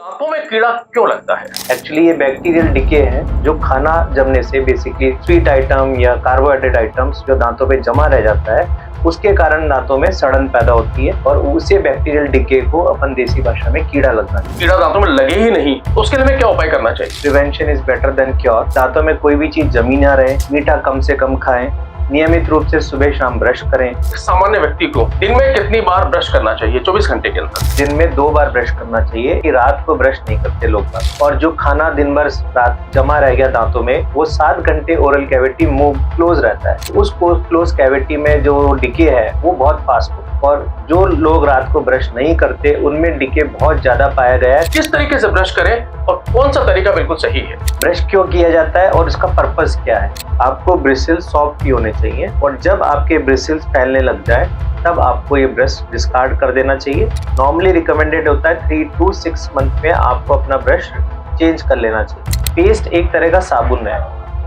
दांतों में कीड़ा क्यों लगता है? एक्चुअली ये बैक्टीरियल डिके है जो खाना जमने से बेसिकली स्वीट आइटम या कार्बोहाइड्रेट आइटम्स जो दांतों पे जमा रह जाता है उसके कारण दांतों में सड़न पैदा होती है और उसे बैक्टीरियल डिके को अपन देसी भाषा में कीड़ा लगना है। कीड़ा दांतों में लगे ही नहीं तो उसके लिए हमें क्या उपाय करना चाहिए? Prevention is better than cure. दांतों में कोई भी चीज जमी ना रहे, मीठा कम से कम खाएं, नियमित रूप से सुबह शाम ब्रश करें। सामान्य व्यक्ति को दिन में कितनी बार ब्रश करना चाहिए 24 घंटे के अंदर? दिन में 2 बार ब्रश करना चाहिए कि रात को ब्रश नहीं करते लोग बात। और जो खाना दिन भर रात जमा रह गया दांतों में वो 7 घंटे ओरल कैविटी मुंह क्लोज रहता है। उस क्लोज कैविटी में जो डिके है वो बहुत फास्ट होता है और जो लोग रात को ब्रश नहीं करते उनमें डिके बहुत ज्यादा पाया गया है। किस तरीके से ब्रश करें और कौन सा तरीका बिल्कुल सही है? ब्रश क्यों किया जाता है और इसका पर्पस क्या है? आपको ब्रिसल्स सॉफ्ट ही होने चाहिए और जब आपके ब्रिसल्स फैलने लग जाए तब आपको ये ब्रश डिस्कार्ड कर देना चाहिए। नॉर्मली रिकमेंडेड होता है 3 to 6 मंथ में आपको अपना ब्रश चेंज कर लेना चाहिए। पेस्ट एक तरह का साबुन है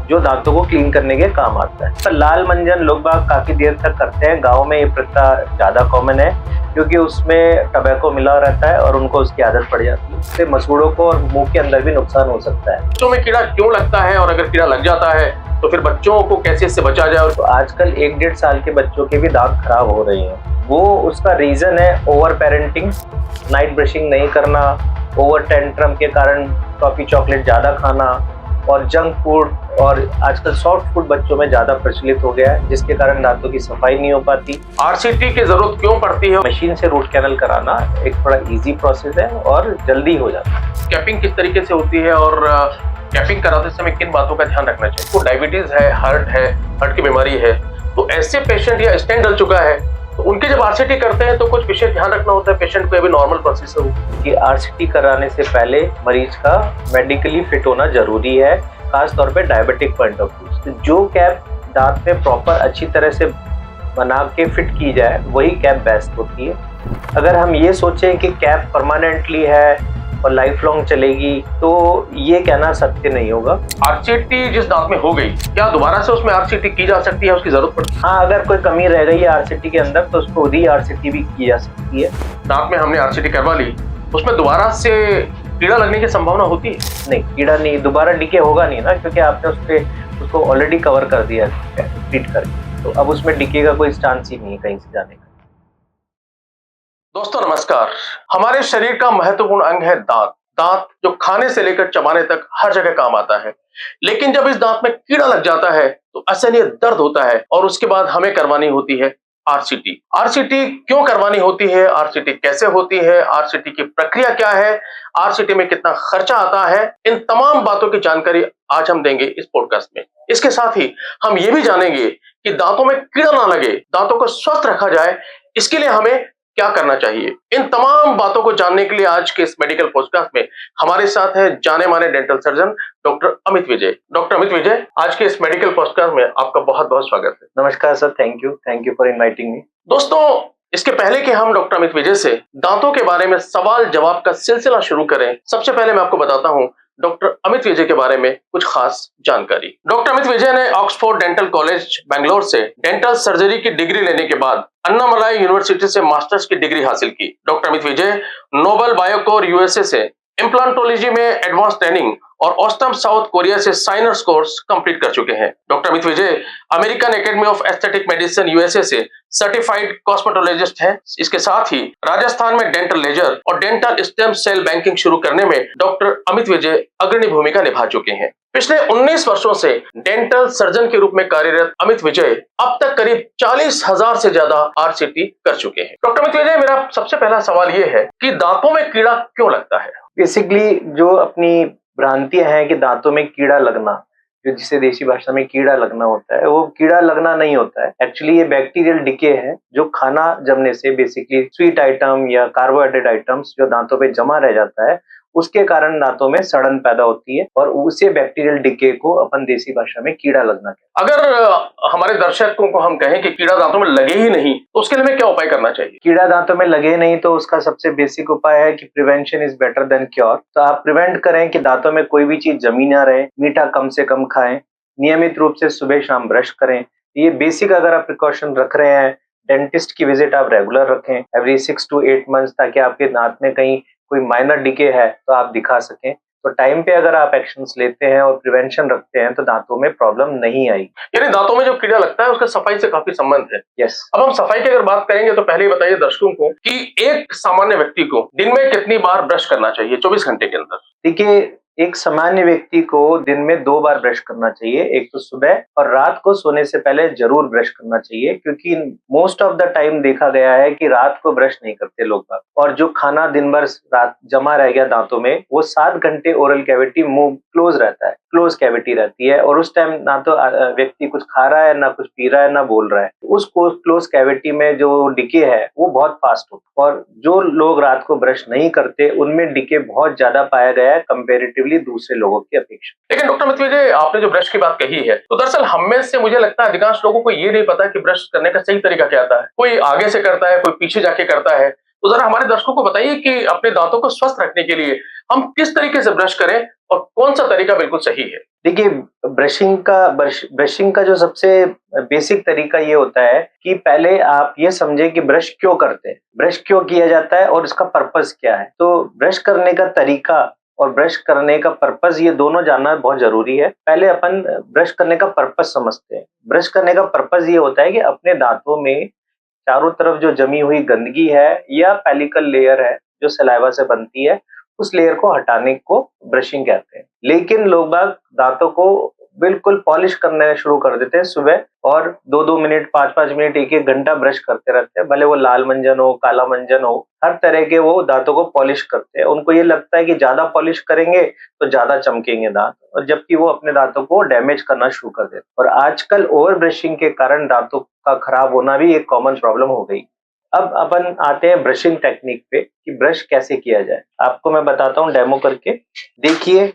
जो दांतों को क्लीन करने के काम आता है। पर लाल मंजन लोग बाग काफी देर तक करते हैं। गाँव में ये प्रथा ज्यादा कॉमन है क्योंकि उसमें टबैको मिला रहता है और उनको उसकी आदत पड़ जाती है। इससे मसूड़ों को और मुंह के अंदर भी नुकसान हो सकता है। बच्चों में कीड़ा क्यों लगता है और अगर कीड़ा लग जाता है तो फिर बच्चों को कैसे इससे बचा जाए? और तो आजकल 1-1.5 साल के बच्चों के भी दांत खराब हो रहे हैं। वो उसका रीजन है ओवर पेरेंटिंग, नाइट ब्रशिंग नहीं करना, ओवर टेंट्रम के कारण टॉफी चॉकलेट ज्यादा खाना और जंक फूड और आजकल सॉफ्ट फूड बच्चों में ज्यादा प्रचलित हो गया है जिसके कारण दांतों की सफाई नहीं हो पाती। आरसीटी की जरूरत क्यों पड़ती है? मशीन से रूट कैनल कराना एक थोड़ा इजी प्रोसेस है और जल्दी हो जाता है। कैपिंग किस तरीके से होती है और कैपिंग कराते समय किन बातों का ध्यान रखना चाहिए? तो डायबिटीज है, हार्ट की बीमारी है, तो ऐसे पेशेंट या स्टेंट डल चुका है तो उनके जब आरसीटी करते हैं तो कुछ विशेष ध्यान रखना होता है पेशेंट को। अभी नॉर्मल प्रोसेस हो कि आरसीटी कराने से पहले मरीज का मेडिकली फिट होना जरूरी है, खास तौर पे डायबिटिक पॉइंट ऑफ व्यू। तो जो कैप दांत में प्रॉपर अच्छी तरह से बना के फिट की जाए वही कैप बेस्ट होती है। अगर हम ये सोचें कि कैप परमानेंटली है और लाइफ लॉन्ग चलेगी तो ये कहना सत्य नहीं होगा। आरसीटी जिस दांत में हो गई क्या दोबारा से उसमें आरसीटी की जा सकती है? उसकी जरूरत पड़ती है? हाँ, अगर कोई कमी रह गई है आरसीटी के अंदर तो उसको री आरसीटी भी की जा सकती है। दांत में हमने आरसीटी करवा ली, उसमें दोबारा से कीड़ा लगने की संभावना होती है? नहीं, कीड़ा नहीं, दोबारा डिके होगा नहीं ना, क्योंकि आपने उसको ऑलरेडी कवर कर दिया है ट्रीट करके, तो अब उसमें डिके का कोई चांस ही नहीं है कहीं से जाने का। दोस्तों नमस्कार। हमारे शरीर का महत्वपूर्ण अंग है दांत। दांत जो खाने से लेकर चबाने तक हर जगह काम आता है, लेकिन जब इस दांत में कीड़ा लग जाता है तो असहनीय दर्द होता है और उसके बाद हमें करवानी होती है आरसीटी। आरसीटी क्यों करवानी होती है? आरसीटी कैसे होती है? आरसीटी की प्रक्रिया क्या है? आरसीटी में कितना खर्चा आता है? इन तमाम बातों की जानकारी आज हम देंगे इस पॉडकास्ट में। इसके साथ ही हम ये भी जानेंगे कि दांतों में कीड़ा ना लगे, दांतों को स्वस्थ रखा जाए, इसके लिए हमें क्या करना चाहिए। इन तमाम बातों को जानने के लिए आज के इस मेडिकल पॉडकास्ट में हमारे साथ है जाने माने डेंटल सर्जन डॉक्टर अमित विजय। डॉक्टर अमित विजय, आज के इस मेडिकल पॉडकास्ट में आपका बहुत बहुत स्वागत है। नमस्कार sir, thank you for inviting me. दोस्तों, इसके पहले कि हम डॉक्टर अमित विजय से दांतों के बारे में सवाल जवाब का सिलसिला शुरू करें, सबसे पहले मैं आपको बताता हूं डॉक्टर अमित विजय के बारे में कुछ खास जानकारी। डॉक्टर अमित विजय ने ऑक्सफोर्ड डेंटल कॉलेज बेंगलोर से डेंटल सर्जरी की डिग्री लेने के बाद अन्नामलाई यूनिवर्सिटी से मास्टर्स की डिग्री हासिल की। डॉक्टर अमित विजय नोबल बायोकोर यूएसए से इम्प्लांटोलॉजी में एडवांस ट्रेनिंग और ऑस्टम साउथ कोरिया से साइनर्स कोर्स कंप्लीट कर चुके हैं। Doctor Amit Vijay American academy of aesthetic medicine USA से सर्टिफाइड कॉस्मेटोलॉजिस्ट हैं। इसके साथ ही राजस्थान में डेंटल लेजर और डेंटल स्टेम सेल बैंकिंग शुरू करने में डॉक्टर अमित विजय अग्रणी भूमिका निभा चुके हैं। पिछले 19 वर्षों से डेंटल सर्जन के रूप में कार्यरत अमित विजय अब तक करीब 40,000 से ज्यादा आरसीटी कर चुके हैं। डॉक्टर अमित विजय, मेरा सबसे पहला सवाल ये है कि दांतों में कीड़ा क्यों लगता है? बेसिकली जो अपनी भ्रांतियां हैं कि दांतों में कीड़ा लगना, जो जिसे देसी भाषा में कीड़ा लगना होता है, वो कीड़ा लगना नहीं होता है। एक्चुअली ये बैक्टीरियल डिके है जो खाना जमने से बेसिकली स्वीट आइटम या कार्बोहाइड्रेट आइटम्स जो दांतों पे जमा रह जाता है उसके कारण दांतों में सड़न पैदा होती है और उसे बैक्टीरियल डिके को अपन देसी भाषा में कीड़ा लगना कहते हैं। अगर हमारे दर्शकों को हम कहें कि कीड़ा दांतों में लगे ही नहीं तो उसके लिए हमें क्या उपाय करना चाहिए? कीड़ा दांतों में लगे नहीं तो उसका सबसे बेसिक उपाय है कि prevention is better than cure. तो आप प्रिवेंट करें कि दांतों में कोई भी चीज जमी ना रहे, मीठा कम से कम खाएं, नियमित रूप से सुबह शाम ब्रश करें। ये बेसिक अगर आप प्रिकॉशन रख रहे हैं, डेंटिस्ट की विजिट आप रेगुलर रखें एवरी 6 to 8 मंथ्स, ताकि आपके दांत में कहीं कोई माइनर डिके है तो आप दिखा सकें। तो टाइम पे अगर आप एक्शंस लेते हैं और प्रिवेंशन रखते हैं तो दांतों में प्रॉब्लम नहीं आएगी। यानी दांतों में जो कीड़ा लगता है उसका सफाई से काफी संबंध है। यस। अब हम सफाई की अगर बात करेंगे तो पहले ही बताइए दर्शकों को कि एक सामान्य व्यक्ति को दिन में कितनी बार ब्रश करना चाहिए 24 घंटे के अंदर? देखिए, एक सामान्य व्यक्ति को दिन में 2 बार ब्रश करना चाहिए, एक तो सुबह और रात को सोने से पहले जरूर ब्रश करना चाहिए, क्योंकि मोस्ट ऑफ द टाइम देखा गया है कि रात को ब्रश नहीं करते लोग बाग, और जो खाना दिन भर रात जमा रह गया दांतों में, वो 7 घंटे ओरल कैविटी मुंह क्लोज रहता है, क्लोज कैविटी रहती है, और उस टाइम ना तो व्यक्ति कुछ खा रहा है, ना कुछ पी रहा है, ना बोल रहा है। उस क्लोज कैविटी में जो डिके है वो बहुत फास्ट होता है, और जो लोग रात को ब्रश नहीं करते उनमें डिके बहुत ज्यादा पाया गया है कंपेरेटिवली दूसरे लोगों की अपेक्षा। लेकिन डॉक्टर अमित विजय, आपने जो ब्रश की बात कही है, तो दरअसल हम में से मुझे लगता है अधिकांश लोगों को ये नहीं पता कि ब्रश करने का सही तरीका क्या आता है। कोई आगे से करता है, कोई पीछे जाके करता है। तो जरा हमारे दर्शकों को बताइए कि अपने दांतों को स्वस्थ रखने के लिए हम किस तरीके से ब्रश करें और कौन सा तरीका बिल्कुल सही है? देखिए, ब्रशिंग का जो सबसे बेसिक तरीका ये होता है कि पहले आप ये समझे कि ब्रश क्यों करते हैं, ब्रश क्यों किया जाता है और इसका पर्पस क्या है। तो ब्रश करने का तरीका और ब्रश करने का पर्पस, ये दोनों जानना बहुत जरूरी है। पहले अपन ब्रश करने का पर्पस समझते हैं। ब्रश करने का पर्पस ये होता है कि अपने दांतों में चारों तरफ जो जमी हुई गंदगी है या पेलिकल लेयर है जो सलाइवा से बनती है, उस लेयर को हटाने को ब्रशिंग कहते हैं। लेकिन लोग बाग दांतों को बिल्कुल पॉलिश करना शुरू कर देते हैं सुबह, और 2-2 मिनट, 5-5 मिनट, 1-1 घंटा ब्रश करते रहते हैं। भले वो लाल मंजन हो, काला मंजन हो, हर तरह के वो दांतों को पॉलिश करते हैं। उनको ये लगता है कि ज्यादा पॉलिश करेंगे तो ज्यादा चमकेंगे दांत, और जबकि वो अपने दांतों को डैमेज करना शुरू कर देते हैं। और आजकल ओवर ब्रशिंग के कारण दांतों का खराब होना भी एक कॉमन प्रॉब्लम हो गई। अब अपन आते हैं ब्रशिंग टेक्निक पे कि ब्रश कैसे किया जाए। आपको मैं बताता हूँ डेमो करके। देखिए,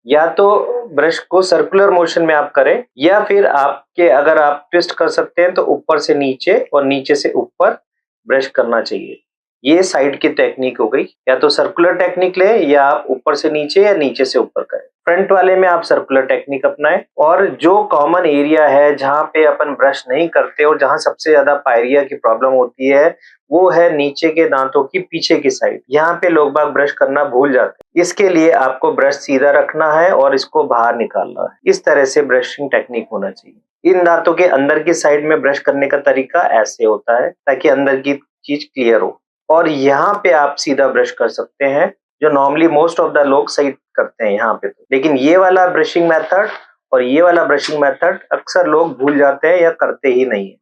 या तो ब्रश को सर्कुलर मोशन में आप करें, या फिर आपके अगर आप ट्विस्ट कर सकते हैं तो ऊपर से नीचे और नीचे से ऊपर ब्रश करना चाहिए। ये साइड की टेक्निक हो गई। या तो सर्कुलर टेक्निक ले, या आप ऊपर से नीचे या नीचे से ऊपर करें। फ्रंट वाले में आप सर्कुलर टेक्निक अपनाएं, और जो कॉमन एरिया है जहां पे अपन ब्रश नहीं करते और जहां सबसे ज्यादा पायरिया की प्रॉब्लम होती है, वो है नीचे के दांतों की पीछे की साइड। यहाँ पे लोग बाग ब्रश करना भूल जाते हैं। इसके लिए आपको ब्रश सीधा रखना है और इसको बाहर निकालना है। इस तरह से ब्रशिंग टेक्निक होना चाहिए। इन दांतों के अंदर की साइड में ब्रश करने का तरीका ऐसे होता है ताकि अंदर की चीज क्लियर हो, और यहाँ पे आप सीधा ब्रश कर सकते हैं, जो नॉर्मली मोस्ट ऑफ द लोग सही करते हैं यहाँ पे। लेकिन ये वाला ब्रशिंग मेथड और ये वाला ब्रशिंग मेथड अक्सर लोग भूल जाते हैं या करते ही नहीं है,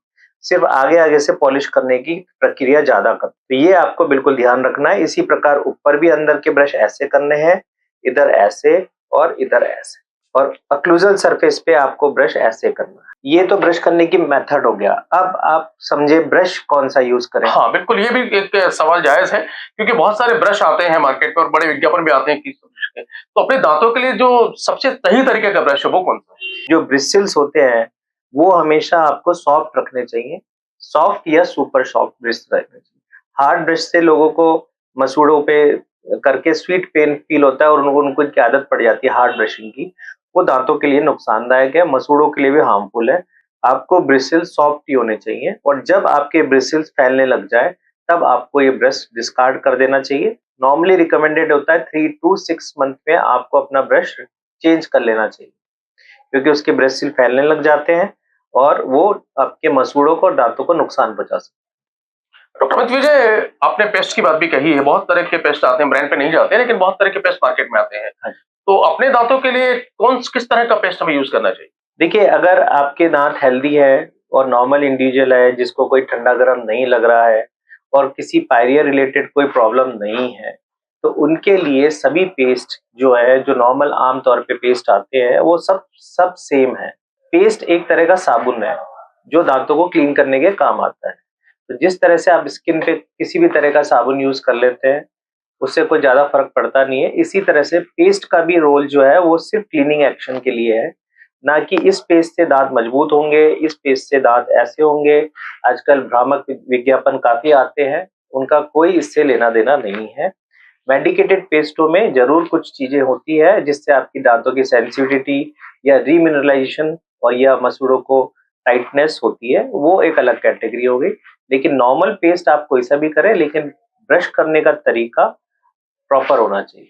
सिर्फ आगे आगे से पॉलिश करने की प्रक्रिया ज्यादा करते। तो ये आपको बिल्कुल ध्यान रखना है। इसी प्रकार ऊपर भी अंदर के ब्रश ऐसे करने हैं, इधर ऐसे और इधर ऐसे, और अक्लूजल सरफेस पे आपको ब्रश ऐसे करना है। ये तो ब्रश करने की मेथड हो गया। अब आप समझे ब्रश कौन सा यूज करें। हाँ बिल्कुल, ये भी एक सवाल जायज है, क्योंकि बहुत सारे ब्रश आते हैं मार्केट में और बड़े विज्ञापन भी आते हैं कि तो अपने दांतों के लिए जो सबसे सही तरीके का ब्रश है वो कौन सा है? जो ब्रिस्टल्स होते हैं वो हमेशा आपको सॉफ्ट रखने चाहिए। सॉफ्ट या सुपर सॉफ्ट ब्रश रखने चाहिए। हार्ड ब्रश से लोगों को मसूड़ों पे करके स्वीट पेन फील होता है और उनको उनकी आदत पड़ जाती है हार्ड ब्रशिंग की। वो दांतों के लिए नुकसानदायक है, मसूड़ों के लिए भी हार्मफुल है। आपको ब्रिसल्स सॉफ्ट ही होने चाहिए, और जब आपके ब्रिसल्स फैलने लग जाए तब आपको ये ब्रश डिस्कार्ड कर देना चाहिए। नॉर्मली रिकमेंडेड होता है 3 to 6 मंथ में आपको अपना ब्रश चेंज कर लेना चाहिए, क्योंकि उसके ब्रिसल फैलने लग जाते हैं और वो आपके मसूड़ों को और दांतों को नुकसान पहुंचा सकते हैं। डॉक्टर अमित विजय, आपने पेस्ट की बात भी कही है। बहुत तरह के पेस्ट आते हैं, ब्रांड पे नहीं जाते, लेकिन बहुत तरह के पेस्ट मार्केट में आते हैं। हाँ। तो अपने दांतों के लिए किस तरह का पेस्ट हमें यूज करना चाहिए? देखिए, अगर आपके दांत हेल्दी है और नॉर्मल इंडिविजुअल है जिसको कोई ठंडा गर्म नहीं लग रहा है और किसी पायरिया रिलेटेड कोई प्रॉब्लम नहीं है, तो उनके लिए सभी पेस्ट जो है, जो नॉर्मल आम तौर पे पेस्ट आते हैं, वो सब सेम है। पेस्ट एक तरह का साबुन है जो दांतों को क्लीन करने के काम आता है। तो जिस तरह से आप स्किन पे किसी भी तरह का साबुन यूज कर लेते हैं, उससे कोई ज्यादा फर्क पड़ता नहीं है। इसी तरह से पेस्ट का भी रोल जो है वो सिर्फ क्लीनिंग एक्शन के लिए है, ना कि इस पेस्ट से दांत मजबूत होंगे, इस पेस्ट से दांत ऐसे होंगे। आजकल भ्रामक विज्ञापन काफी आते हैं, उनका कोई इससे लेना देना नहीं है। मेडिकेटेड पेस्टों में जरूर कुछ चीजें होती है जिससे आपकी दांतों की सेंसिटिविटी या रीमिनरलाइजेशन और या मसूड़ों को टाइटनेस होती है, वो एक अलग कैटेगरी हो गई। लेकिन नॉर्मल पेस्ट आप कोई सा भी करें, लेकिन ब्रश करने का तरीका प्रॉपर होना चाहिए।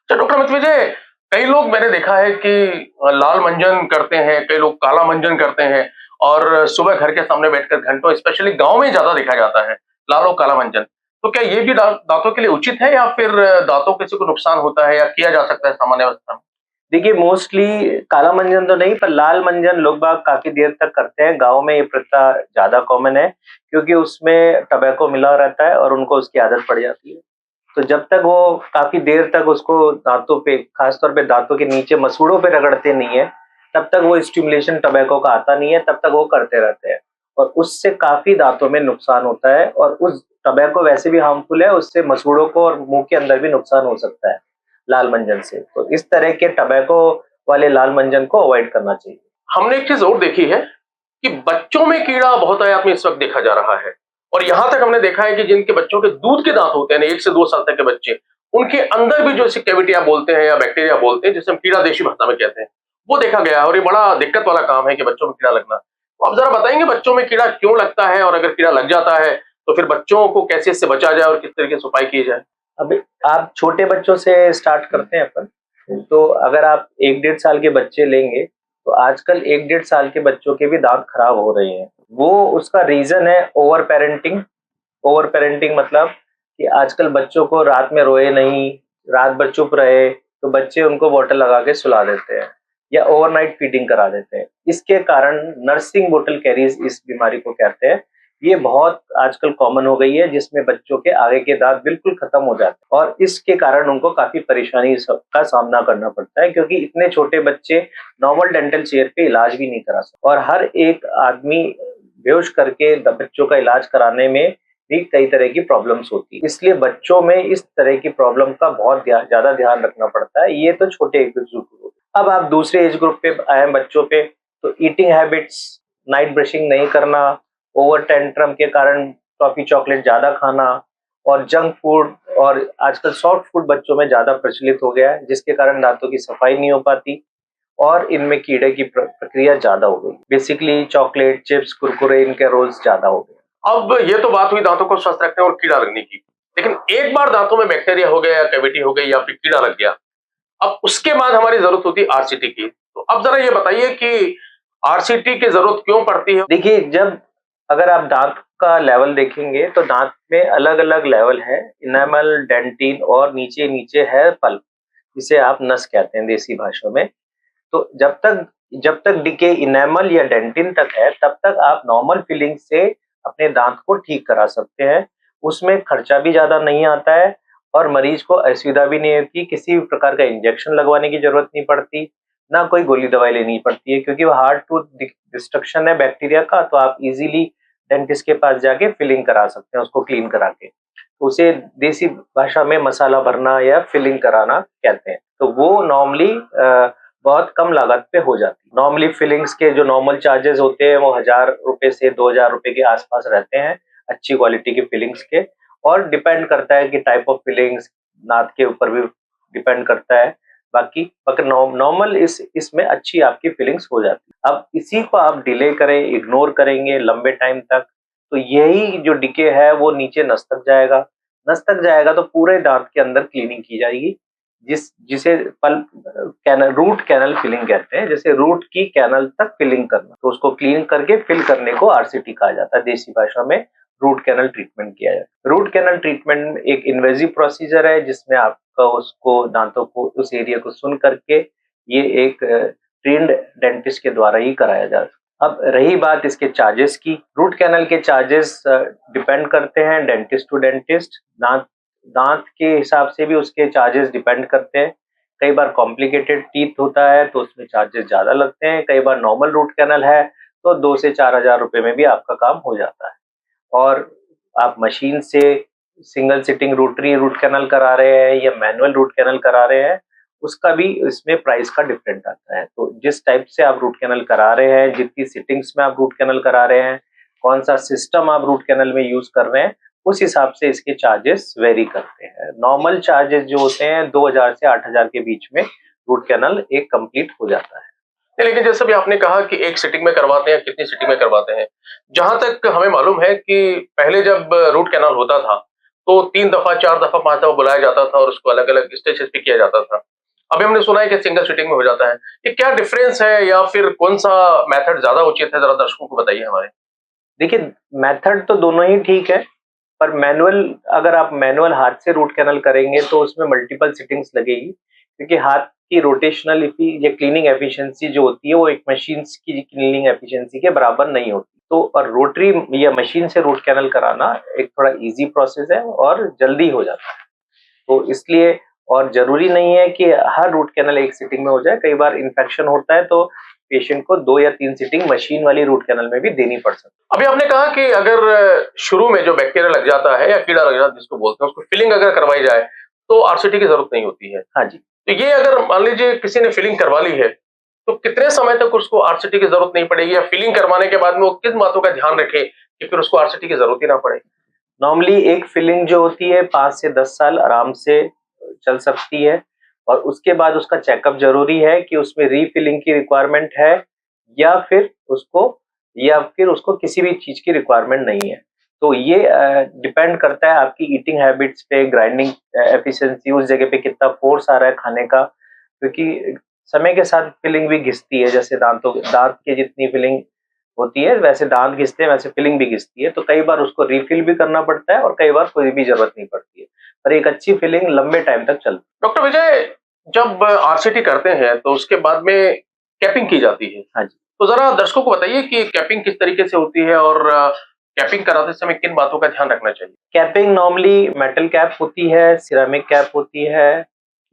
तो डॉक्टर अमित विजय, कई लोग मैंने देखा है कि लाल मंजन करते हैं, कई लोग काला मंजन करते हैं और सुबह घर के सामने बैठकर घंटों, स्पेशली गांव में ज्यादा देखा जाता है लाल और काला मंजन। तो क्या ये भी दांतों के लिए उचित है या फिर दांतों किसी को नुकसान होता है या किया जा सकता है सामान्य अवस्था में? देखिए मोस्टली काला मंजन तो नहीं, पर लाल मंजन लोग बाग काफी देर तक करते हैं। गांव में ये प्रथा ज्यादा कॉमन है क्योंकि उसमें टबैको मिला रहता है और उनको उसकी आदत पड़ जाती है। तो जब तक वो काफी देर तक उसको दांतों पे, खासतौर पे दांतों के नीचे मसूड़ों पे रगड़ते नहीं है, तब तक वो स्टिमुलेशन टबैको का आता नहीं है, तब तक वो करते रहते हैं और उससे काफी दांतों में नुकसान होता है। और उस टबैको वैसे भी हार्मफुल है, उससे मसूड़ों को और मुंह के अंदर भी नुकसान हो सकता है लाल मंजन से। तो इस तरह के टबैको वाले लाल मंजन को अवॉइड करना चाहिए। हमने एक चीज और देखी है कि बच्चों में कीड़ा बहुत आयात में इस वक्त देखा जा रहा है और यहां तक हमने देखा है कि जिनके बच्चों के दूध के दांत होते हैं, 1 से 2 साल तक के बच्चे, उनके अंदर भी जो इसे कैविटिया बोलते हैं या बैक्टीरिया बोलते हैं, जिसे हम कीड़ा देशी भाषा में कहते हैं, वो देखा गया है और ये बड़ा दिक्कत वाला काम है कि बच्चों में कीड़ा लगना। तो आप जरा बताएंगे बच्चों में कीड़ा क्यों लगता है और अगर कीड़ा लग जाता है तो फिर बच्चों को कैसे इससे बचा जाए और किस तरीके से उपाय किए जाए? अभी आप छोटे बच्चों से स्टार्ट करते हैं अपन। तो अगर आप 1 डेढ़ साल के बच्चे लेंगे तो आजकल 1 डेढ़ साल के बच्चों के भी दांत खराब हो रहे हैं। वो उसका रीजन है ओवर पेरेंटिंग। ओवर पेरेंटिंग मतलब कि आजकल बच्चों को रात में रोए नहीं, रात भर चुप रहे तो बच्चे उनको बोतल लगा के सुला देते हैं या ओवरनाइट फीडिंग करा देते हैं। इसके कारण नर्सिंग बोतल कैरीज इस बीमारी को कहते हैं। ये बहुत आजकल कॉमन हो गई है, जिसमें बच्चों के आगे के दांत बिल्कुल खत्म हो जाते हैं और इसके कारण उनको काफी परेशानी का सामना करना पड़ता है क्योंकि इतने छोटे बच्चे नॉर्मल डेंटल चेयर पे इलाज भी नहीं करा सकते और हर एक आदमी बेहोश करके बच्चों का इलाज कराने में भी कई तरह की प्रॉब्लम्स होती है। इसलिए बच्चों में इस तरह की प्रॉब्लम का बहुत ज्यादा ध्यान रखना पड़ता है। ये तो छोटे एज ग्रुप। अब आप दूसरे एज ग्रुप पे आए बच्चों पे, तो ईटिंग हैबिट्स, नाइट ब्रशिंग नहीं करना, ओवर टेंट्रम के कारण टॉफी चॉकलेट ज्यादा खाना और जंक फूड और आजकल सॉफ्ट फूड बच्चों में ज्यादा प्रचलित हो गया है, जिसके कारण दांतों की सफाई नहीं हो पाती और इनमें कीड़े की प्रक्रिया ज्यादा हो गई। बेसिकली चॉकलेट, चिप्स, कुरकुरे, इनके रोल्स ज्यादा हो गए। अब ये तो बात हुई दांतों को स्वस्थ रखने और कीड़ा लगने की, लेकिन एक बार दांतों में बैक्टीरिया हो गया या कैविटी हो गई या फिर कीड़ा लग गया, अब उसके बाद हमारी जरूरत होती है आरसीटी की। तो अब जरा ये बताइए कि आरसीटी की जरूरत क्यों पड़ती है? देखिए, जब अगर आप दांत का लेवल देखेंगे तो दांत में अलग अलग लेवल है, इनेमल, डेंटिन और नीचे नीचे है पल्प, जिसे आप नस कहते हैं देसी भाषा में। तो जब तक डिके इनेमल या डेंटिन तक है तब तक आप नॉर्मल फिलिंग से अपने दांत को ठीक करा सकते हैं। उसमें खर्चा भी ज्यादा नहीं आता है और मरीज को असुविधा भी नहीं होती, किसी भी प्रकार का इंजेक्शन लगवाने की जरूरत नहीं पड़ती, ना कोई गोली दवाई लेनी पड़ती है क्योंकि वो हार्ड टूथ डिस्ट्रक्शन है बैक्टीरिया का। तो आप इजीली डेंटिस्ट के पास जाके फिलिंग करा सकते हैं, उसको क्लीन करा के। उसे देसी भाषा में मसाला भरना या फिलिंग कराना कहते हैं। तो वो नॉर्मली बहुत कम लागत पे हो जाती है। नॉर्मली फिलिंग्स के जो नॉर्मल चार्जेस होते हैं वो 1000 रुपए से 2000 रुपए के आसपास रहते हैं, अच्छी क्वालिटी के फिलिंग्स के। और डिपेंड करता है कि टाइप ऑफ फिलिंग्स, दांत के ऊपर भी डिपेंड करता है। बाकी अगर नॉर्मल इसमें अच्छी आपकी फीलिंग्स हो जाती है। अब इसी को आप डिले करें, इग्नोर करेंगे लंबे टाइम तक, तो यही जो डिके है वो नीचे नस तक जाएगा। नस तक जाएगा तो पूरे दांत के अंदर क्लीनिंग की जाएगी, जिसे pulp canal, root canal filling कहते हैं। जैसे रूट की कैनल तक फिलिंग करना, तो उसको क्लीन करके फिल करने को आरसीटी कहा जाता है। देसी भाषा में रूट कैनल ट्रीटमेंट किया जाता है। रूट कैनल ट्रीटमेंट एक इन्वेजिव प्रोसीजर है जिसमें आपका उसको दांतों को, उस एरिया को सुन करके ये एक ट्रेन्ड डेंटिस्ट के द्वारा ही कराया जाता है। अब रही बात इसके चार्जेस की, रूट कैनल के चार्जेस डिपेंड करते हैं डेंटिस्ट टू डेंटिस्ट। दांत के हिसाब से भी उसके चार्जेस डिपेंड करते हैं। कई बार कॉम्प्लिकेटेड टीथ होता है तो उसमें चार्जेस ज्यादा लगते हैं। कई बार नॉर्मल रूट कैनल है तो 2 से 4000 रुपए में भी आपका काम हो जाता है। और आप मशीन से single sitting rotary root canal करा रहे हैं या मैनुअल रूट कैनल करा रहे हैं, उसका भी इसमें प्राइस का डिफरेंट आता है। तो जिस टाइप से आप रूट कैनल करा रहे हैं, जितनी सिटिंग्स में आप रूट कैनल करा रहे हैं, कौन सा सिस्टम आप रूट कैनल में यूज कर रहे हैं, उस हिसाब से इसके चार्जेस वेरी करते हैं। नॉर्मल चार्जेस जो होते हैं 2000 से 8000 के बीच में रूट कैनल एक कंप्लीट हो जाता है। लेकिन जैसे भी आपने कहा कि एक सिटिंग में करवाते हैं, कितनी सिटिंग में करवाते हैं, जहां तक हमें मालूम है कि पहले जब रूट कैनाल होता था तो 3 दफा 4 दफा 5 दफा बुलाया जाता था और उसको अलग अलग स्टेजेस पे किया जाता था। अभी हमने सुना है कि सिंगल सीटिंग में हो जाता है। ये क्या डिफरेंस है या फिर कौन सा मेथड ज्यादा उचित है, जरा दर्शकों को बताइए हमारे। देखिए, मेथड तो दोनों ही ठीक है, पर मैनुअल, अगर आप मैनुअल हाथ से रूट कैनल करेंगे तो उसमें मल्टीपल सिटिंग्स लगेगी, क्योंकि हाथ की रोटेशनल या क्लीनिंग एफिशिएंसी जो होती है वो एक मशीन की क्लीनिंग एफिशिएंसी के बराबर नहीं होती। तो और रोटरी या मशीन से रूट कैनल कराना एक थोड़ा इजी प्रोसेस है और जल्दी हो जाता है। तो इसलिए, और जरूरी नहीं है कि हर रूट कैनल एक सिटिंग में हो जाए। कई बार इन्फेक्शन होता है तो पेशेंट को 2 या 3 सिटिंग मशीन वाली रूट कैनल में भी देनी पड़ सकती है। अभी आपने कहा कि अगर शुरू में जो बैक्टीरिया लग जाता है या कीड़ा लग जाता है जिसको बोलते हैं, उसको फिलिंग अगर करवाई जाए तो आरसीटी की जरूरत नहीं होती है। हाँ जी। तो ये अगर मान लीजिए किसी ने फिलिंग करवा ली है तो कितने समय तक उसको आरसीटी की जरूरत नहीं पड़ेगी, या फिलिंग करवाने के बाद में वो किन बातों का ध्यान रखे कि फिर उसको आरसीटी की जरूरत ही ना पड़े। नॉर्मली एक फिलिंग जो होती है 5 से 10 साल आराम से चल सकती है, और उसके बाद उसका चेकअप जरूरी है कि उसमें रीफिलिंग की रिक्वायरमेंट है या फिर उसको किसी भी चीज की रिक्वायरमेंट नहीं है। तो ये डिपेंड करता है आपकी ईटिंग हैबिट्स पे, ग्राइंडिंग एफिशिएंसी, उस जगह पे कितना फोर्स आ रहा है खाने का, क्योंकि समय के साथ फिलिंग भी घिसती है। जैसे दांत के जितनी फिलिंग होती है वैसे दांत घिसते हैं, वैसे फिलिंग भी घिसती है। तो कई बार उसको रिफिल भी करना पड़ता है और कई बार कोई भी जरूरत नहीं पड़ती है, पर एक अच्छी फिलिंग लंबे टाइम तक चलती डॉक्टर विजय, जब आरसीटी करते हैं तो उसके बाद में कैपिंग की जाती है। है। हाँ जी। तो जरा दर्शकों को बताइए कि कैपिंग किस तरीके से होती है और कैपिंग कराते समय किन बातों का ध्यान रखना चाहिए। कैपिंग नॉर्मली मेटल कैप होती है, सिरेमिक कैप होती है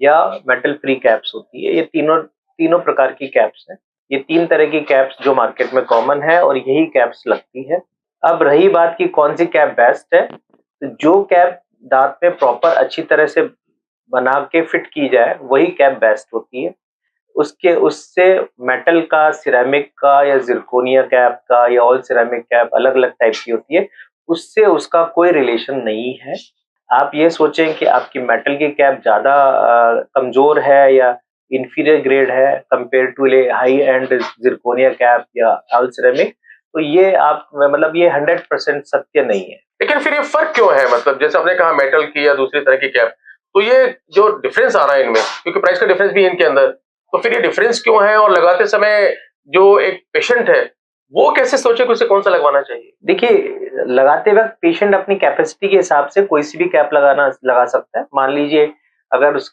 या मेटल फ्री कैप्स होती है। ये तीनों तीनों प्रकार की कैप्स हैं। ये 3 तरह की कैप्स जो मार्केट में कॉमन है और यही कैप्स लगती है। अब रही बात की कौन सी कैप बेस्ट है, तो जो कैप दांत में प्रॉपर अच्छी तरह से बना के फिट की जाए वही कैप बेस्ट होती है। उसके उससे मेटल का, सिरेमिक का या जिरकोनिया कैप का या ऑल सिरेमिक कैप अलग-अलग टाइप की होती है, उससे उसका कोई रिलेशन नहीं है। आप ये सोचें कि आपकी मेटल की कैप ज़्यादा कमज़ोर है या इंफीरियर ग्रेड है compare to a high end zirconia cap या ऑल सिरेमिक, तो ये आप मतलब ये 100% सत्य नहीं है। लेकिन फिर ये फर्क क्यों है, मतलब जैसे आपने कहा मेटल की या दूसरी तरह की कैप, तो ये जो डिफरेंस आ रहा है इनमें, क्योंकि प्राइस का डिफरेंस भी है इनके अंदर, तो फिर ये डिफरेंस क्यों है और लगाते समय जो एक पेशेंट है वो कैसे सोचे कि उसे कौन सा लगवाना चाहिए। देखिए, लगाते वक्त पेशेंट अपनी कैपेसिटी के हिसाब से कोई सी भी कैप लगा सकता है। मान लीजिए अगर उस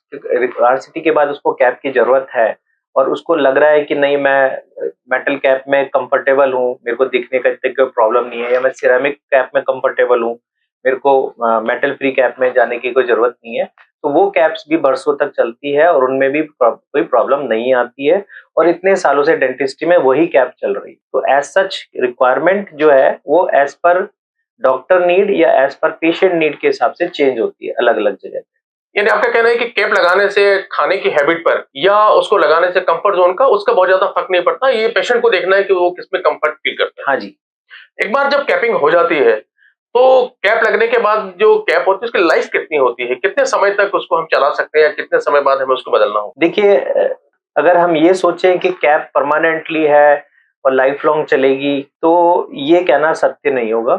आरसीटी के बाद उसको कैप की जरूरत है और उसको लग रहा है कि नहीं, मैं मेटल कैप में कंफर्टेबल हूँ, मेरे को दिखने का इतने कोई प्रॉब्लम नहीं है, या मैं सिरेमिक कैप में कंफर्टेबल हूँ, मेरे को मेटल फ्री कैप में जाने की कोई जरूरत नहीं है, तो वो कैप्स भी बरसों तक चलती है और उनमें भी कोई प्रॉब्लम नहीं आती है, और इतने सालों से डेंटिस्ट्री में वही कैप चल रही है। तो एज सच रिक्वायरमेंट जो है वो एज पर डॉक्टर नीड या एज पर पेशेंट नीड के हिसाब से चेंज होती है अलग अलग जगह पे। यानी आपका कहना है कि कैप लगाने से खाने की हैबिट पर या उसको लगाने से कंफर्ट जोन का उसका बहुत ज्यादा फर्क नहीं पड़ता, ये पेशेंट को देखना है कि वो किसमें कंफर्ट फील करता है। हाँ जी। एक बार जब कैपिंग हो जाती है तो कैप लगने के बाद जो कैप होती है उसकी लाइफ कितनी होती है, कितने समय तक उसको हम चला सकते हैं या कितने समय बाद हमें उसको बदलना हो। देखिए, अगर हम ये सोचें कि कैप परमानेंटली है और लाइफ लॉन्ग चलेगी, तो ये कहना सत्य नहीं होगा,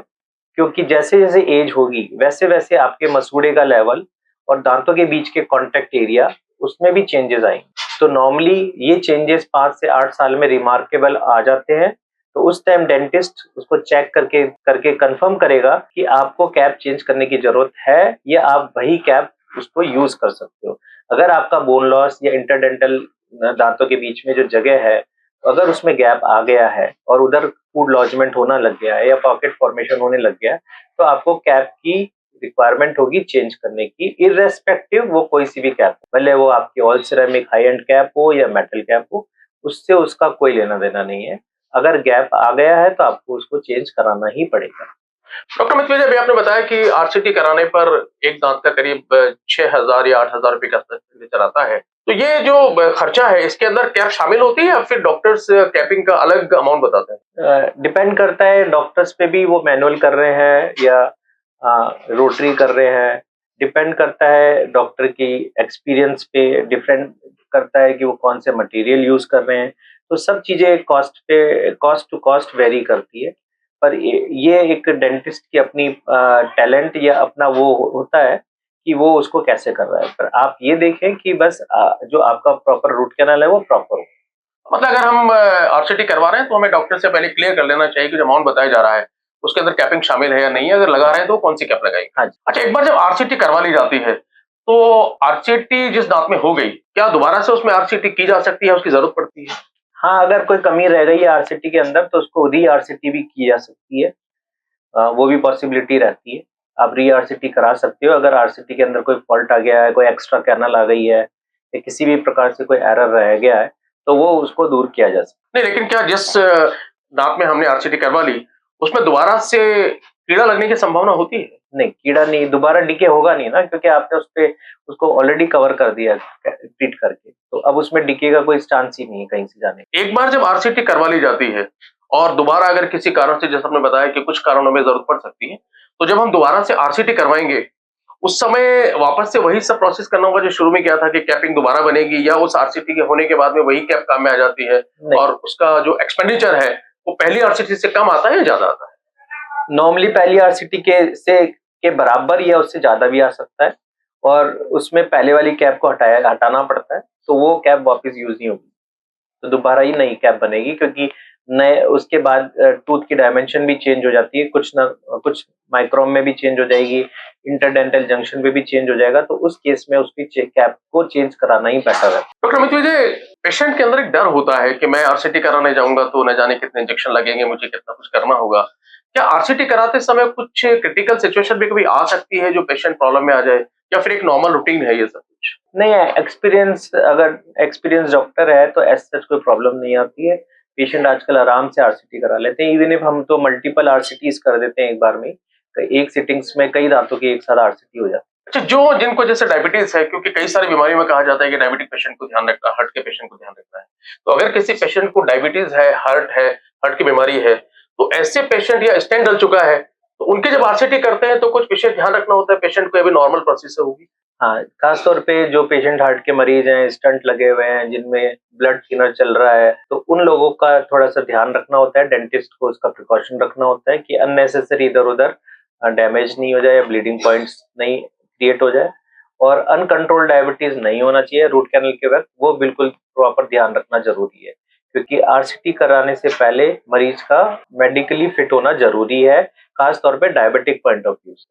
क्योंकि जैसे जैसे एज होगी वैसे वैसे आपके मसूड़े का लेवल और दांतों के बीच के कॉन्टेक्ट एरिया, उसमें भी चेंजेस आएंगे। तो नॉर्मली ये चेंजेस 5 से 8 साल में रिमार्केबल आ जाते हैं। तो उस टाइम डेंटिस्ट उसको चेक करके करके कंफर्म करेगा कि आपको कैप चेंज करने की जरूरत है या आप वही कैप उसको यूज कर सकते हो। अगर आपका बोन लॉस या इंटरडेंटल दांतों के बीच में जो जगह है, अगर उसमें गैप आ गया है और उधर फूड लॉजमेंट होना लग गया है या पॉकेट फॉर्मेशन होने लग गया है, तो आपको कैप की रिक्वायरमेंट होगी चेंज करने की, इररेस्पेक्टिव वो कोई सी भी कैप हो, भले वो आपकी all ceramic high and cap हो या मेटल कैप हो, उससे उसका कोई लेना देना नहीं है। अगर गैप आ गया है तो आपको उसको चेंज कराना ही पड़ेगा। डॉक्टर अमित विजय, अभी आपने बताया कि आरसीटी कराने पर एक दांत का करीब 6,000 या 8,000 रुपए का एक्सपेंडिचर आता है, तो ये जो खर्चा है इसके अंदर कैप शामिल होती है या फिर डॉक्टर्स कैपिंग का अलग अमाउंट बताते हैं। डिपेंड करता है डॉक्टर्स पे भी, वो मैनुअल कर रहे हैं या रोटरी कर रहे हैं। डिपेंड करता है डॉक्टर की एक्सपीरियंस पे, डिफरेंट करता है कि वो कौन से मटेरियल यूज कर रहे हैं। तो सब चीजें कॉस्ट टू कॉस्ट वेरी करती है। पर ये एक डेंटिस्ट की अपनी टैलेंट या अपना वो होता है कि वो उसको कैसे कर रहा है। पर आप ये देखें कि बस जो आपका प्रॉपर रूट कैनाल है वो प्रॉपर हो। मतलब अगर हम आरसीटी करवा रहे हैं तो हमें डॉक्टर से पहले क्लियर कर लेना चाहिए कि जो अमाउंट बताया जा रहा है उसके अंदर कैपिंग शामिल है या नहीं है, अगर लगा रहे हैं तो कौन सी कैप लगाएंगे। हाँ जी। अच्छा, एक बार जब आरसीटी करवा ली जाती है तो आरसीटी जिस दांत में हो गई, क्या दोबारा से उसमें आरसीटी की जा सकती है, उसकी जरूरत पड़ती है? हाँ, अगर कोई कमी रह गई है आरसीटी के अंदर तो उसको री आरसीटी भी की जा सकती है। वो भी पॉसिबिलिटी रहती है। आप री आरसीटी करा सकते हो अगर आरसीटी के अंदर कोई फॉल्ट आ गया है, कोई एक्स्ट्रा कैनल आ गई है या किसी भी प्रकार से कोई एरर रह गया है तो वो उसको दूर किया जा सकता नहीं, लेकिन क्या जिस दांत में हमने आरसीटी करवा ली उसमें दोबारा से कीड़ा लगने की संभावना होती है? है। नहीं, कीड़ा नहीं, दोबारा डीके होगा नहीं ना, क्योंकि आपने उसको ऑलरेडी कवर कर दिया ट्रीट करके, तो अब उसमें डीके का कोई चांस ही नहीं है कहीं से जाने का। एक बार जब आरसीटी करवा ली जाती है और दोबारा अगर किसी कारण से, जैसे आपने बताया कि कुछ कारणों में जरूरत पड़ सकती है, तो जब हम दोबारा से आरसीटी करवाएंगे उस समय वापस से वही सब प्रोसेस करना होगा जो शुरू में किया था कि कैपिंग दोबारा बनेगी, या उस आरसीटी के होने के बाद में वही कैप काम में आ जाती है नहीं, और उसका जो एक्सपेंडिचर है वो पहली आरसीटी से कम आता है या ज्यादा आता है? नॉर्मली पहली आरसीटी के बराबर या उससे ज्यादा भी आ सकता है, और उसमें पहले वाली कैप को हटाना पड़ता है, तो वो कैप वापस यूज नहीं होगी, तो दोबारा ही नई कैप बनेगी, क्योंकि नए उसके बाद टूथ की डायमेंशन भी चेंज हो जाती है, कुछ माइक्रोन में भी चेंज हो जाएगी, इंटरडेंटल जंक्शन में भी चेंज हो जाएगा, तो उस केस में उसकी कैप को चेंज कराना ही बेटर है। डॉक्टर अमित विजय, पेशेंट के अंदर एक डर होता है कि मैं आरसीटी कराने जाऊंगा तो न जाने कितने इंजेक्शन लगेंगे, मुझे कितना कुछ करना होगा। क्या आरसीटी कराते समय कुछ क्रिटिकल सिचुएशन भी कभी आ सकती है जो पेशेंट प्रॉब्लम में आ जाए, या फिर एक नॉर्मल रूटीन है ये सब कुछ? नहीं है, अगर एक्सपीरियंस डॉक्टर है तो एज सच कोई प्रॉब्लम नहीं आती है। पेशेंट आजकल आराम से आरसीटी करा लेते हैं, इवन इफ हम तो मल्टीपल आरसीटीज कर देते हैं एक बार में, एक सिटिंग्स में कई दांतों की एक साथ आरसीटी हो जाती है। अच्छा, जो जिनको जैसे डायबिटीज है, क्योंकि कई सारी बीमारियों में कहा जाता है कि डायबिटिक पेशेंट को ध्यान रखना, हार्ट के पेशेंट को ध्यान रखना है, तो अगर किसी पेशेंट को डायबिटीज है, हार्ट की बीमारी है, तो ऐसे पेशेंट या स्टेंट डल चुका है तो उनके जब आरसीटी करते हैं तो कुछ विशेष ध्यान रखना होता है पेशेंट को, अभी नॉर्मल प्रोसेस से होगी? हाँ, खास तौर पे जो पेशेंट हार्ट के मरीज हैं, स्टंट लगे हुए हैं, जिनमें ब्लड थिनर चल रहा है, तो उन लोगों का थोड़ा सा ध्यान रखना होता है, डेंटिस्ट को उसका प्रिकॉशन रखना होता है कि अननेसेसरी इधर उधर डैमेज नहीं हो जाए या ब्लीडिंग पॉइंट्स नहीं क्रिएट हो जाए, और अनकंट्रोल डायबिटीज नहीं होना चाहिए रूट कैनल के वक्त, वो बिल्कुल प्रॉपर ध्यान रखना जरूरी है, क्योंकि आरसीटी कराने से पहले मरीज का मेडिकली फिट होना जरूरी है, खास तौर पे डायबिटिक पॉइंट ऑफ व्यू से।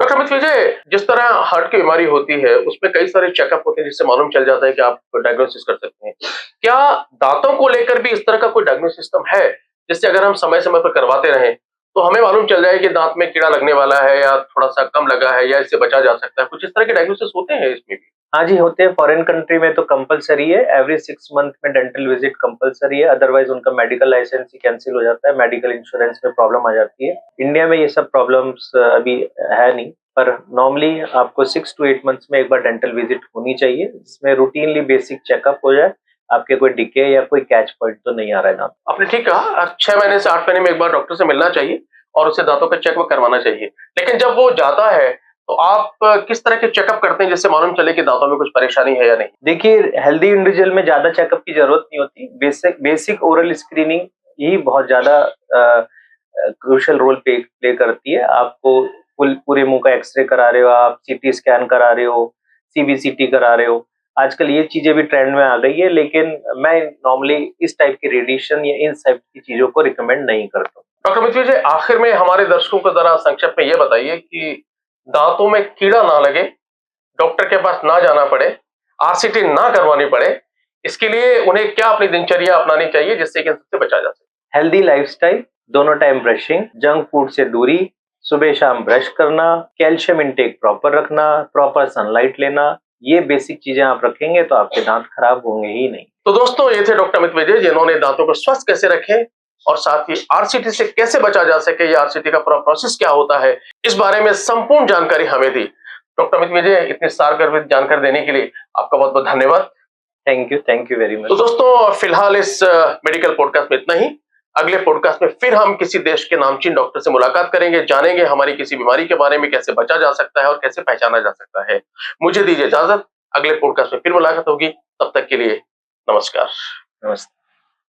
डॉक्टर अमित विजय, जिस तरह हार्ट की बीमारी होती है उसमें कई सारे चेकअप होते हैं जिससे मालूम चल जाता है कि आप डायग्नोसिस कर सकते हैं। क्या दांतों को लेकर भी इस तरह का कोई डायग्नोसिस सिस्टम है जिससे अगर हम समय समय पर करवाते रहें तो हमें मालूम चल जाए कि दांत में कीड़ा लगने वाला है या थोड़ा सा कम लगा है या इससे बचा जा सकता है? कुछ इस तरह के डायग्नोसिस होते हैं इसमें भी? हाँ जी, होते हैं। फॉरेन कंट्री में तो कंपलसरी है, एवरी 6 मंथ में डेंटल विजिट कंपलसरी है, अदरवाइज उनका मेडिकल लाइसेंस ही कैंसिल हो जाता है, मेडिकल इंश्योरेंस में प्रॉब्लम आ जाती है। इंडिया में ये सब प्रॉब्लम्स अभी है नहीं, पर नॉर्मली आपको 6 to 8 मंथ्स में एक बार डेंटल विजिट होनी चाहिए, जिसमें रूटीनली बेसिक चेकअप हो जाए, आपके कोई डिके या कोई कैच पॉइंट तो नहीं आ रहा है दांत। आपने ठीक कहा, 6 महीने से 8 महीने में एक बार डॉक्टर से मिलना चाहिए और उससे दांतों का चेकअप करवाना चाहिए। लेकिन जब वो जाता है तो आप किस तरह के चेकअप करते हैं जिससे मालूम चले कि दांतों में कुछ परेशानी है या नहीं? देखिए, हेल्दी इंडिविजुअल में ज्यादा चेकअप की जरूरत नहीं होती, बेसिक ओरल स्क्रीनिंग ही बहुत ज्यादा क्रूशियल रोल प्ले करती है। आपको पूरे मुंह का एक्सरे करा रहे हो, आप सीटी स्कैन करा रहे हो, सीबीसीटी करा रहे हो, आजकल ये चीजें भी ट्रेंड में आ गई है, लेकिन मैं नॉर्मली इस टाइप की रेडिएशन या इन टाइप की चीजों को रिकमेंड नहीं करता हूँ। डॉक्टर अमित विजय, आखिर में हमारे दर्शकों को जरा संक्षेप में ये बताइए कि दांतों में कीड़ा ना लगे, डॉक्टर के पास ना जाना पड़े, आरसीटी ना करवानी पड़े, इसके लिए उन्हें क्या अपनी दिनचर्या अपनानी चाहिए जिससे कि इन सबसे बचा जा सके? हेल्दी लाइफस्टाइल, दोनों टाइम ब्रशिंग, जंक फूड से दूरी, सुबह शाम ब्रश करना, कैल्शियम इंटेक प्रॉपर रखना, प्रॉपर सनलाइट लेना, ये बेसिक चीजें आप रखेंगे तो आपके दांत खराब होंगे ही नहीं। तो दोस्तों, ये थे डॉक्टर अमित विजय जिन्होंने दांतों को स्वस्थ कैसे रखें और साथ ही आरसीटी से कैसे बचा जा सके, या आरसीटी का पूरा प्रोसेस क्या होता है, इस बारे में संपूर्ण जानकारी हमें दी। डॉक्टर अमित विजय, इतनी सारगर्भित जानकारी देने के लिए आपका बहुत बहुत धन्यवाद। Thank you very much. तो दोस्तों, फिलहाल इस मेडिकल पॉडकास्ट में इतना ही। अगले पॉडकास्ट में फिर हम किसी देश के नामचीन डॉक्टर से मुलाकात करेंगे, जानेंगे हमारी किसी बीमारी के बारे में, कैसे बचा जा सकता है और कैसे पहचाना जा सकता है। मुझे दीजिए इजाजत, अगले पॉडकास्ट में फिर मुलाकात होगी, तब तक के लिए नमस्कार। नमस्ते।